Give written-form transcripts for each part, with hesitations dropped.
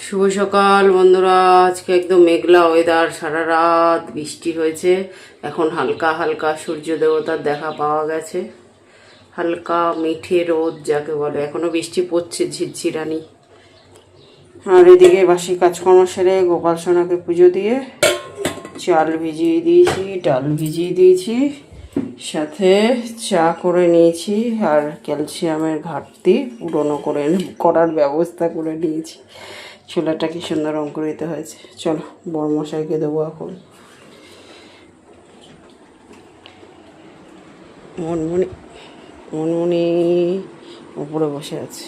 শুভ সকাল বন্ধুরা। আজকে একদম মেঘলা ওয়েদার, সারা রাত বৃষ্টি হয়েছে। এখন হালকা হালকা সূর্য দেবতার দেখা পাওয়া গেছে, হালকা মিঠে রোদ যাকে বলে। এখনো বৃষ্টি পড়ছে ঝিরঝিরানি। আর এদিকে বাসি কাজকর্ম সেরে গোপাল সোনাকে পুজো দিয়ে চাল ভিজিয়ে দিয়েছি, ডাল ভিজিয়ে দিয়েছি, সাথে চা করে নিয়েছি। আর ক্যালসিয়ামের ঘাটতি পূরণও করার ব্যবস্থা করে নিয়েছি। চুলাটা কি সুন্দর অঙ্কুরিত হয়েছে। চলো বড়মশাইকে দেবো এখন। মনমুনি উপরে বসে আছে।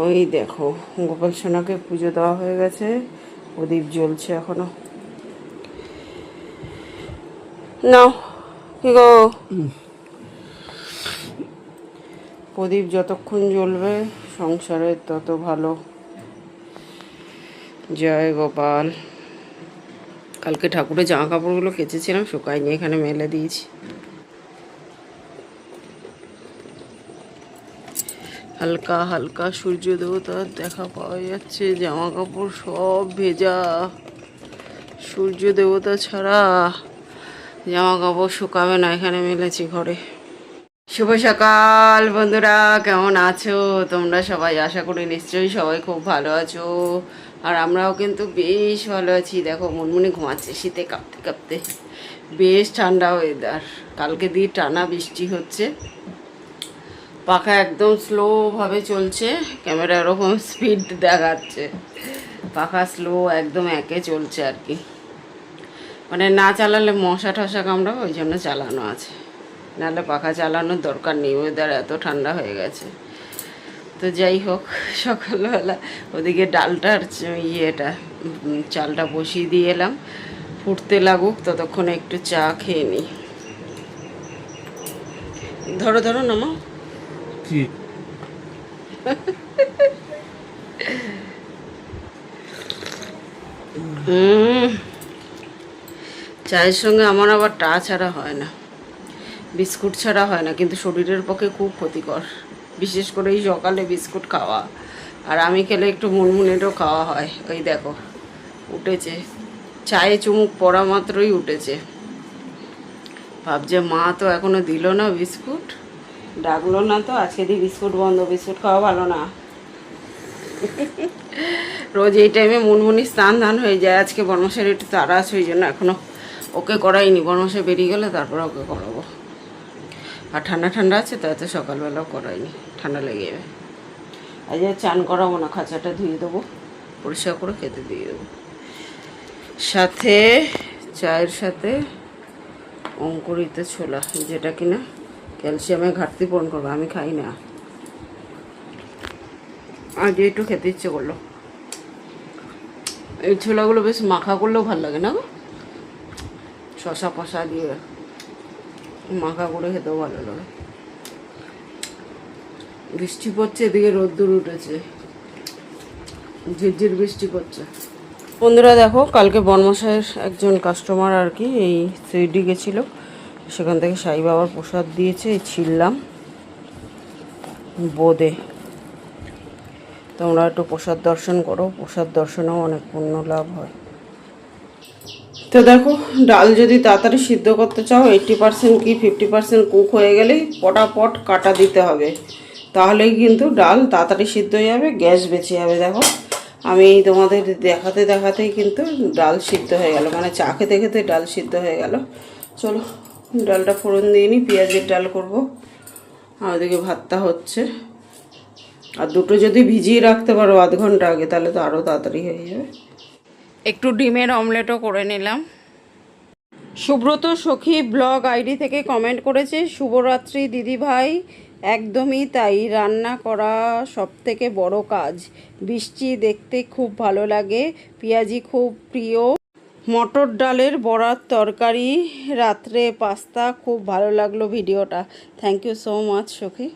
ওই দেখো গোপাল সোনাকে পুজো দেওয়া হয়ে গেছে, প্রদীপ জ্বলছে এখনো। নাও কি গো, প্রদীপ যতক্ষণ জ্বলবে সংসারে তত ভালো। জয় গোপাল। কালকে ঠাকুরের জামা কাপড়গুলো কেচেছিলাম, শুকায়নি, এখানে মেলে দিয়েছি। হালকা হালকা সূর্য দেবতার দেখা পাওয়া যাচ্ছে, জামা কাপড় সব ভেজা। সূর্য দেবতা ছাড়া জামা কাপড় শুকাবে না, এখানে মেলেছি ঘরে। শুভ সকাল বন্ধুরা, কেমন আছো তোমরা সবাই? আশা করি নিশ্চয়ই সবাই খুব ভালো আছো। আর আমরাও কিন্তু বেশ ভালো আছি। দেখো মনমুনি ঘুমাচ্ছে শীতে কাঁপতে কাঁপতে। বেশ ঠান্ডা ওয়েদার, কালকে দিয়ে টানা বৃষ্টি হচ্ছে। পাখা একদম স্লোভাবে চলছে, ক্যামেরা ওরকম স্পিড দেখাচ্ছে। পাখা স্লো একদম একে চলছে আর কি, মানে না চালালে মশা ঠসা কামড়াবে, ওই জন্য চালানো আছে। নাহলে পাখা চালানোর দরকার নেই, ওয়েদার এত ঠান্ডা হয়ে গেছে। তো যাই হোক, সকালবেলা ওদিকে ডালটার চালটা বসিয়ে দিয়ে এলাম, ফুটতে লাগুক, ততক্ষণে একটু চা খেয়ে নিই। ধরো ধরো নামা। চায়ের সঙ্গে আমার আবার টা ছাড়া হয় না, বিস্কুট ছাড়া হয় না, কিন্তু শরীরের পক্ষে খুব ক্ষতিকর, বিশেষ করে এই সকালে বিস্কুট খাওয়া। আর আমি খেলে একটু মুনমুনেরও খাওয়া হয়। ওই দেখো উঠেছে, চায়ে চুমুক পড়া মাত্রই উঠেছে। ভাবছে মা তো এখনো দিল না বিস্কুট, ডাকলো না তো, আজকে দিয়ে বিস্কুট বন্ধ, বিস্কুট খাওয়া ভালো না। রোজ এই টাইমে মুনমুনি স্নান ধান হয়ে যায়। আজকে বর্মশাইয়ের একটু তাড়া আছে, ওই জন্য এখনও ওকে করাইনি। বর্মশাই বেরিয়ে গেলে তারপর ওকে করাবো। আর ঠান্ডা ঠান্ডা আছে তো, এত সকালবেলাও করাইনি, ঠান্ডা লেগে যাবে। আজ চান করাবো না, খাঁচাটা ধুয়ে দেবো, পরিষ্কার করে খেতে দিয়ে দেবো। সাথে চায়ের সাথে অঙ্কুরিত ছোলা, যেটা কিনা ক্যালসিয়ামের ঘাটতি পূরণ করবে। আমি খাই না, আজ একটু খেতে ইচ্ছে করলো। এই ছোলাগুলো বেশ মাখা করলেও ভালো লাগে না গো, শশা ফশা দিয়ে মাখা করে খেতেও ভালো লাগে। বৃষ্টি পড়ছে, এদিকে রোদ্দুর উঠেছে, ঝিরঝির বৃষ্টি পড়ছে। বন্ধুরা দেখো, কালকে বর্মশাইয়ের একজন কাস্টমার আর কি এই সুইডি গেছিল, সেখান থেকে সাই বাবার প্রসাদ দিয়েছে। এই ছিললাম বোঁদে, তোমরা একটু প্রসাদ দর্শন করো, প্রসাদ দর্শনেও অনেক পুণ্য লাভ হয়। তো দেখো, ডাল যদি তাড়াতাড়ি সিদ্ধ করতে চাও, 80% কি 50% কুক হয়ে গেলেই পটাপট কাটা দিতে হবে, তাহলেই কিন্তু ডাল তাড়াতাড়ি সিদ্ধ হয়ে যাবে, গ্যাস বেঁচে যাবে। দেখো আমি তোমাদের দেখাতে দেখাতেই কিন্তু ডাল সিদ্ধ হয়ে গেল, মানে চা খেতে খেতে ডাল সিদ্ধ হয়ে গেল। চলো ডালটা ফোড়ন দিয়ে নিই, পেঁয়াজের ডাল করবো। আর ওদিকে ভাতটা হচ্ছে। আর দুটো যদি ভিজিয়ে রাখতে পারো আধ ঘন্টা আগে, তাহলে তো আরও তাড়াতাড়ি হয়ে যাবে। একটু ডিমের অমলেটও করে নিলাম। সুব্রত সখী ব্লগ আইডি থেকে কমেন্ট করেছে, শুভরাত্রি দিদি ভাই। একদমই তাই, রান্না করা সবথেকে বড় কাজ। বৃষ্টি দেখতে খুব ভালো লাগে, পেঁয়াজি খুব প্রিয়। মটর ডালের বড়ার তরকারি, রাত্রে পাস্তা, খুব ভালো লাগলো ভিডিওটা। থ্যাংক ইউ সো মাচ সখী।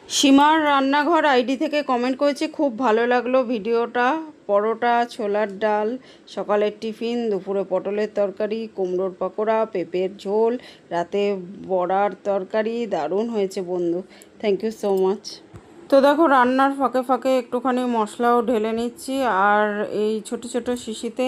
সীমার রান্নাঘর আইডি থেকে কমেন্ট করেছে, খুব ভালো লাগলো ভিডিওটা। পরোটা, ছোলার ডাল, সকালের টিফিন, দুপুরে পটলের তরকারি, কুমড়োর পকোড়া, পেঁপের ঝোল, রাতে বড়ার তরকারি, দারুণ হয়েছে বন্ধু। Thank you so much. তো দেখো রান্নার ফাঁকে ফাঁকে একটুখানি মশলাও ঢেলে নিচ্ছি। আর এই ছোট ছোট শিশিতে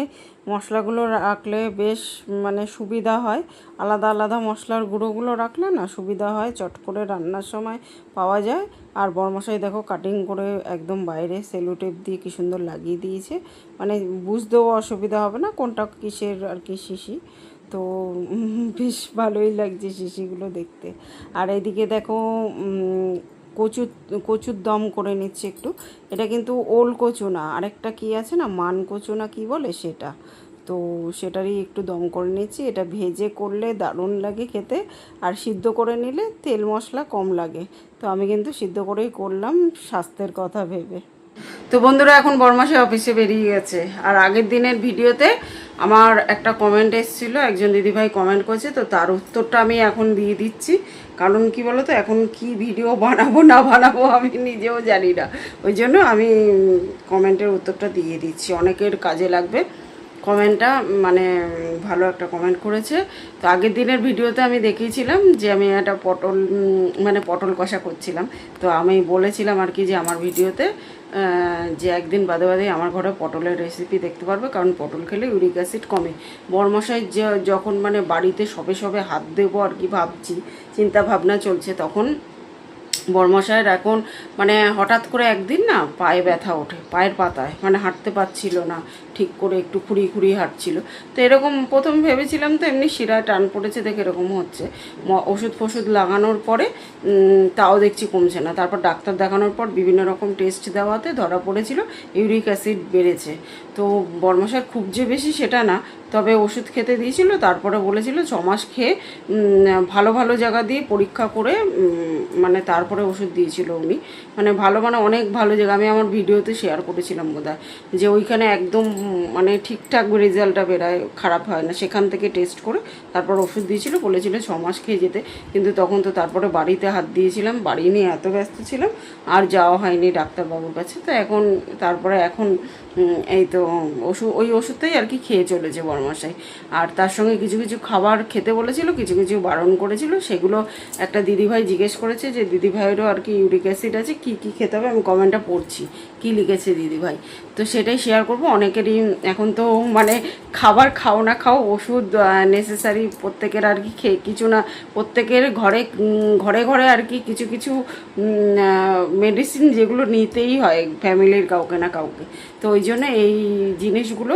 মশলাগুলো রাখলে বেশ মানে সুবিধা হয়। আলাদা আলাদা মশলার গুঁড়োগুলো রাখলে না সুবিধা হয়, চট করে রান্নার সময় পাওয়া যায়। আর বড়মশাই দেখো কাটিং করে একদম বাইরে সেলোটেপ দিয়ে কী সুন্দর লাগিয়ে দিয়েছে, মানে বুঝতেও অসুবিধা হবে না কোনটা কিসের আর কি শিশি। তো বেশ ভালোই লাগছে শিশিগুলো দেখতে। আর এদিকে দেখো কচুর দম করে নিচ্ছে একটু। এটা কিন্তু ওল কচু না, আরেকটা কি আছে না, মান কচু না কি বলে সেটা। তো সেটারই একটু দম করে নিচ্ছি। এটা ভেজে করলে দারুণ লাগে খেতে, আর সিদ্ধ করে নিলে তেল মশলা কম লাগে। তো আমি কিন্তু সিদ্ধ করেই করলাম স্বাস্থ্যের কথা ভেবে। তো বন্ধুরা এখন বরমাসে অফিসে বেরিয়ে গেছে। আর আগের দিনের ভিডিওতে আমার একটা কমেন্ট এসেছিলো, একজন দিদিভাই কমেন্ট করেছে, তো তার উত্তরটা আমি এখন দিয়ে দিচ্ছি। কারণ কি বলো তো, এখন কি ভিডিও বানাবো না বানাবো আমি নিজেও জানি না, ওই জন্য আমি কমেন্টের উত্তরটা দিয়ে দিচ্ছি, অনেকের কাজে লাগবে কমেন্টটা। মানে ভালো একটা কমেন্ট করেছে। তো আগের দিনের ভিডিওতে আমি দেখিয়েছিলাম যে আমি একটা পটল কষা করছিলাম। তো আমি বলেছিলাম আর কি যে আমার ভিডিওতে যে একদিন বাদে বাদে আমার ঘরে পটলের রেসিপি দেখতে পারবে, কারণ পটল খেলে ইউরিক অ্যাসিড কমে। বরমশাই যখন মানে বাড়িতে সবে সবে হাত দেবো আর কি ভাবছি, চিন্তা ভাবনা চলছে, তখন বরমশাইয়ের এখন মানে হঠাৎ করে একদিন না পায়ে ব্যথা ওঠে, পায়ের পাতায়, মানে হাঁটতে পারছিল না ঠিক করে, একটু খুঁড়িয়ে হাঁটছিল। তো এরকম প্রথম ভেবেছিলাম তো এমনি শিরায় টান পড়েছে দেখে এরকম হচ্ছে। ওষুধ ফষুধ লাগানোর পরে তাও দেখছি কমছে না। তারপর ডাক্তার দেখানোর পর বিভিন্ন রকম টেস্ট দেওয়াতে ধরা পড়েছিল ইউরিক অ্যাসিড বেড়েছে। তো বরমশাইয়ের খুব যে বেশি সেটা না, তবে ওষুধ খেতে দিয়েছিল। তারপরে বলেছিল 6 মাস খেয়ে ভালো ভালো জায়গা দিয়ে পরীক্ষা করে মানে তারপরে ওষুধ দিয়েছিল উনি। মানে অনেক ভালো জায়গা, আমি আমার ভিডিওতে শেয়ার করেছিলাম বোধহয়, যে ওইখানে একদম মানে ঠিকঠাক রেজাল্টটা বেরোয়, খারাপ হয় না। সেখান থেকে টেস্ট করে তারপর ওষুধ দিয়েছিল, বলেছিল 6 মাস খেয়ে যেতে। কিন্তু তখন তো তারপরে বাড়িতে হাত দিয়েছিলাম, বাড়ি নিয়ে এত ব্যস্ত ছিলাম আর যাওয়া হয়নি ডাক্তারবাবুর কাছে। তো এখন এই তো ওই ওষুধটাই আর কি খেয়ে চলেছে বরমশাই। আর তার সঙ্গে কিছু কিছু খাবার খেতে বলেছিল, কিছু কিছু বারণ করেছিল। সেগুলো একটা দিদিভাই জিজ্ঞেস করেছে যে দিদিভাইয়েরও আর কি ইউরিক অ্যাসিড আছে, কি কি খেতে হবে। আমি কমেন্টটা পড়ছি কি লিখেছে দিদিভাই, তো সেটাই শেয়ার করব। অনেকেরই এখন তো মানে খাবার খাও না খাও, ওষুধ নেসেসারি প্রত্যেকের আর কি, কিছু না প্রত্যেকের ঘরে ঘরে ঘরে আর কি কিছু কিছু মেডিসিন যেগুলো নিতেই হয় ফ্যামিলির কাউকে না কাউকে। তো ওই জন্য এই জিনিসগুলো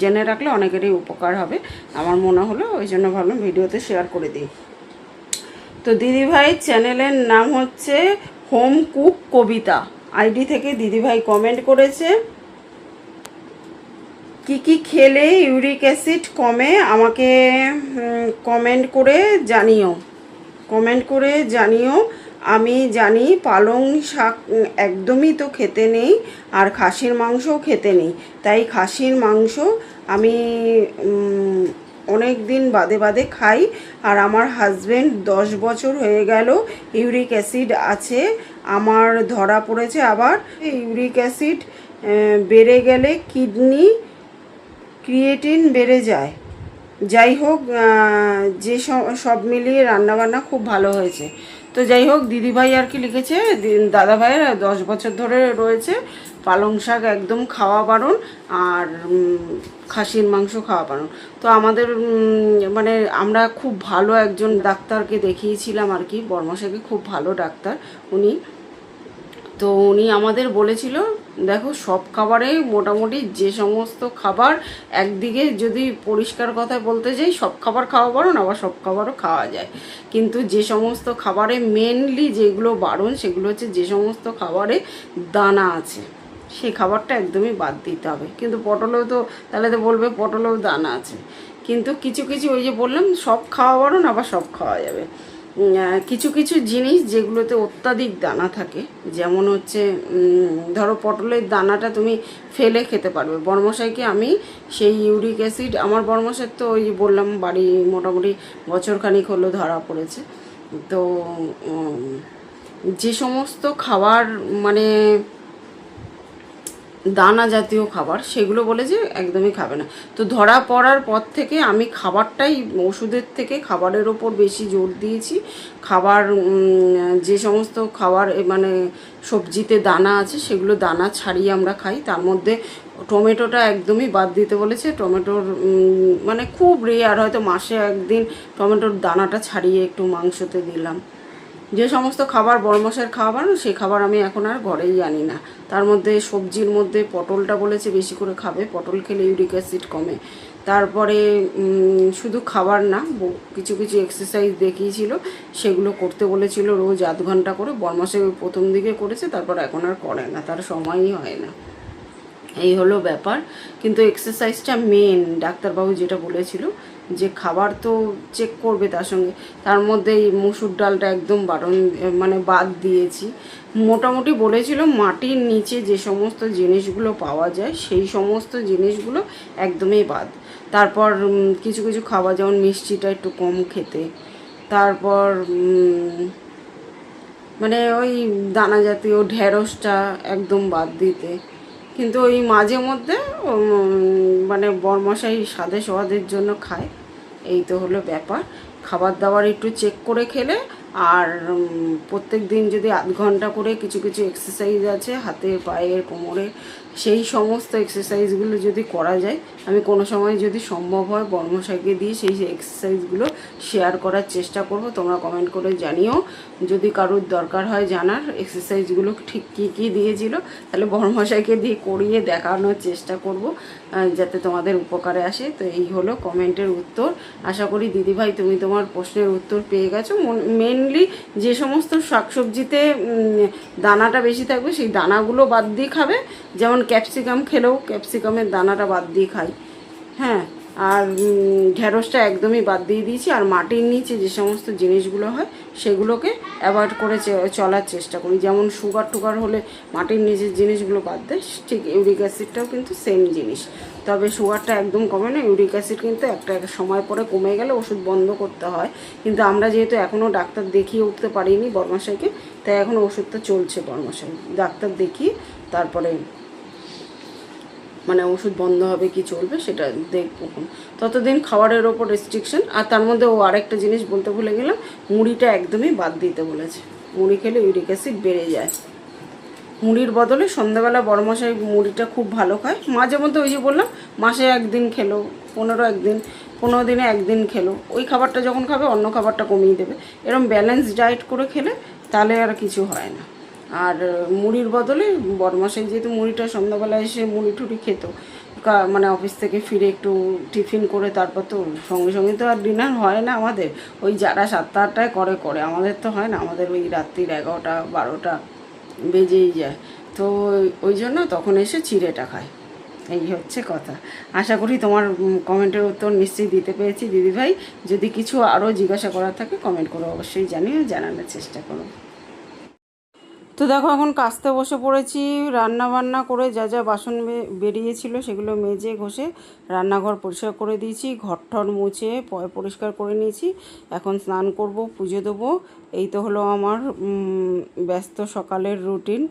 জেনে রাখলে অনেকেরই উপকার হবে আমার মনে হলো, ওই জন্য ভাবলাম ভিডিওতে শেয়ার করে দিই। তো দিদিভাই চ্যানেলের নাম হচ্ছে হোম কুক কবিতা, আইডি থেকে দিদিভাই কমেন্ট করেছে, কি কি খেলে ইউরিক অ্যাসিড কমে আমাকে কমেন্ট করে জানিও। আমি জানি পালং শাক একদমই তো খেতে নেই, আর খাসির মাংসও খেতে নেই। তাই খাসির মাংস আমি অনেক দিন বাদে বাদে খাই। আর আমার হাজব্যান্ড 10 বছর হয়ে গেল ইউরিক অ্যাসিড আছে, আমার ধরা পড়েছে। আবার ইউরিক অ্যাসিড বেড়ে গেলে কিডনি ক্রিয়েটিন বেড়ে যায়। যাই হোক, যে সব মিলিয়ে রান্নাবান্না খুব ভালো হয়েছে। তো যাই হোক, দিদিভাই আর কি লিখেছে, দাদাভাইয়ের 10 বছর ধরে রয়েছে, পালং শাক একদম খাওয়া বারণ, আর খাসির মাংস খাওয়া বারণ। তো আমাদের মানে আমরা খুব ভালো একজন ডাক্তারকে দেখিয়েছিলাম আর কি, বরমশাইকে, খুব ভালো ডাক্তার উনি। তো উনি আমাদের বলেছিল দেখো সব খাবারেই মোটামুটি যে সমস্ত খাবার, একদিকে যদি পরিষ্কার কথা বলতে যাই সব খাবার খাওয়া বারণ, আবার সব খাবারও খাওয়া যায়। কিন্তু যে সমস্ত খাবারে মেনলি যেগুলো বারণ সেগুলো হচ্ছে যে সমস্ত খাবারে দানা আছে সেই খাবারটা একদমই বাদ দিতে হবে। কিন্তু পটলেও তো তাহলে তো বলবে পটলেও দানা আছে, কিন্তু কিছু কিছু ওই যে বললাম সব খাওয়া বারণ, আবার সব খাওয়া যাবে। কিছু কিছু জিনিস যেগুলোতে অত্যাধিক দানা থাকে, যেমন হচ্ছে ধরো পটলের দানাটা তুমি ফেলে খেতে পারবে। বরমশাইকে আমি সেই ইউরিক অ্যাসিড, আমার বরমশাই তো ওই বললাম বাড়ি মোটামুটি বছরখানিক হলো ধরা পড়েছে। তো যে সমস্ত খাবার মানে দানা জাতীয় খাবার, সেগুলো বলে যে একদমই খাবে না। তো ধরা পড়ার পর থেকে আমি খাবারটাই, ওষুধের থেকে খাবারের ওপর বেশি জোর দিয়েছি। খাবার যে সমস্ত খাবার মানে সবজিতে দানা আছে সেগুলো দানা ছাড়িয়ে আমরা খাই। তার মধ্যে টমেটোটা একদমই বাদ দিতে বলেছে। টমেটোর মানে খুব রেয়ার, হয়তো মাসে একদিন টমেটোর দানাটা ছাড়িয়ে একটু মাংসতে দিলাম। যে সমস্ত খাবার বড়মশার খাবার সেই খাবার আমি এখন আর ঘরেই আনি না। তার মধ্যে সবজির মধ্যে পটলটা বলেছে বেশি করে খাবে, পটল খেলে ইউরিক অ্যাসিড কমে। তারপরে শুধু খাবার না, কিছু কিছু এক্সারসাইজ দেখিয়েছিল, সেগুলো করতে বলেছিল রোজ 8 ঘন্টা করে। বড়মশাই প্রথম দিকে করেছে, তারপর এখন আর করে না, তার সময়ই হয় না। এই হলো ব্যাপার। কিন্তু এক্সারসাইজটা মেন, ডাক্তারবাবু যেটা বলেছিল যে খাবার তো চেক করবে তার সঙ্গে, তার মধ্যে এই মুসুর ডালটা একদম বারণ, মানে বাদ দিয়েছি। মোটামুটি বলেছিল মাটির নিচে যে সমস্ত জিনিসগুলো পাওয়া যায় সেই সমস্ত জিনিসগুলো একদমই বাদ। তারপর কিছু কিছু খাবার, যেমন মিষ্টিটা একটু কম খেতে, তারপর মানে ওই দানা জাতীয় ঢেঁড়সটা একদম বাদ দিতে। কিন্তু ওই মাঝে মধ্যে মানে বরমশাই স্বাদে সোয়াদের জন্য খায়। এই তো হলো ব্যাপার। খাবার দাবার একটু চেক করে খেলে, আর প্রত্যেক দিন যদি 8 ঘন্টা করে কিছু কিছু এক্সারসাইজ আছে হাতের, পায়ের, কোমরের, সেই সমস্ত এক্সারসাইজগুলো যদি করা যায়, আমি কোনো সময় যদি সম্ভব হয় বর্মশাইকে দিয়ে সেই এক্সারসাইজগুলো শেয়ার করার চেষ্টা করব। তোমরা কমেন্ট করে জানিও যদি কারোর দরকার হয় জানার এক্সারসাইজগুলো ঠিক কী কী দিয়েছিল, তাহলে বর্মশাইকে দিয়ে করিয়ে দেখানোর চেষ্টা করব যাতে তোমাদের উপকারে আসে। তো এই হলো কমেন্টের উত্তর। আশা করি দিদিভাই তুমি তোমার প্রশ্নের উত্তর পেয়ে গেছো। মেনলি যে সমস্ত শাকসবজিতে দানাটা বেশি থাকবে সেই দানাগুলো বাদ দিয়ে খাবে। যেমন ক্যাপসিকাম খেলেও ক্যাপসিকামের দানাটা বাদ দিয়ে খাই, হ্যাঁ। আর ঢেঁড়সটা একদমই বাদ দিয়ে দিয়েছি। আর মাটির নিচে যে সমস্ত জিনিসগুলো হয় সেগুলোকে অ্যাভয়েড করে চলার চেষ্টা করি। যেমন সুগার টুগার হলে মাটির নিচের জিনিসগুলো বাদ দেয়, ঠিক ইউরিক অ্যাসিডটাও কিন্তু সেম জিনিস। তবে সুগারটা একদম কমে না, ইউরিক অ্যাসিড কিন্তু একটা সময় পরে কমে গেলে ওষুধ বন্ধ করতে হয়। কিন্তু আমরা যেহেতু এখনও ডাক্তার দেখিয়ে উঠতে পারিনি বর্মশাইকে, তাই এখন ওষুধটা চলছে বর্মশাই। ডাক্তার দেখিয়ে তারপরে মানে ওষুধ বন্ধ হবে কি চলবে সেটা দেখবো। ততদিন খাবারের ওপর রেস্ট্রিকশন। আর তার মধ্যে ও আরেকটা জিনিস বলতে ভুলে গেলাম, মুড়িটা একদমই বাদ দিতে বলেছে। মুড়ি খেলে ইউরিক অ্যাসিড বেড়ে যায়। মুড়ির বদলে সন্ধ্যাবেলা বড়মশাই মুড়িটা খুব ভালো খায়। মাঝে মধ্যে ওই যে বললাম মাসে একদিন খেলো, 15 দিনে একদিন খেলো, ওই খাবারটা যখন খাবে অন্য খাবারটা কমিয়ে দেবে। এরকম ব্যালেন্স ডায়েট করে খেলে তাহলে আর কিছু হয় না। আর মুড়ির বদলে বড়মশাই যেহেতু মুড়িটা সন্ধ্যাবেলায় এসে মুড়ি টুড়ি খেত, মানে অফিস থেকে ফিরে একটু টিফিন করে তারপর তো সঙ্গে সঙ্গে তো আর ডিনার হয় না আমাদের। ওই যারা 7টা 8টায় করে আমাদের তো হয় না, আমাদের ওই রাত্রির 11টা 12টা বেজেই যায়। তো ওই জন্য তখন এসে চিড়েটা খায়। এই হচ্ছে কথা। আশা করি তোমার কমেন্টের উত্তর নিশ্চয়ই দিতে পেরেছি দিদিভাই। যদি কিছু আরও জিজ্ঞাসা করার থাকে কমেন্ট করো, অবশ্যই জানানোর চেষ্টা করো। তো দেখো এখন কাস্তে বসে পড়েছি। রান্না বান্না করে যা যা বাসন বেরিয়েছিল সেগুলো মেজে ঘষে রান্নাঘর পরিষ্কার করে দিয়েছি, ঘরঠর মুছে পরিষ্কার করে নিয়েছি। এখন স্নান করব, পুজো দেবো। এই তো হলো আমার ব্যস্ত সকালের রুটিন।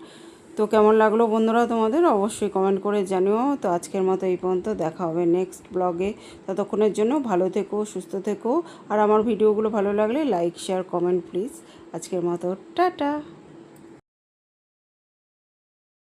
তো কেমন লাগলো বন্ধুরা তোমাদের অবশ্যই কমেন্ট করে জানিও। তো আজকের মতো এই পর্যন্ত, দেখা হবে নেক্সট ব্লগে। ততক্ষণের জন্য ভালো থেকো, সুস্থ থেকো। আর আমার ভিডিওগুলো ভালো লাগলে লাইক, শেয়ার, কমেন্ট প্লিজ। আজকের মতো টাটা।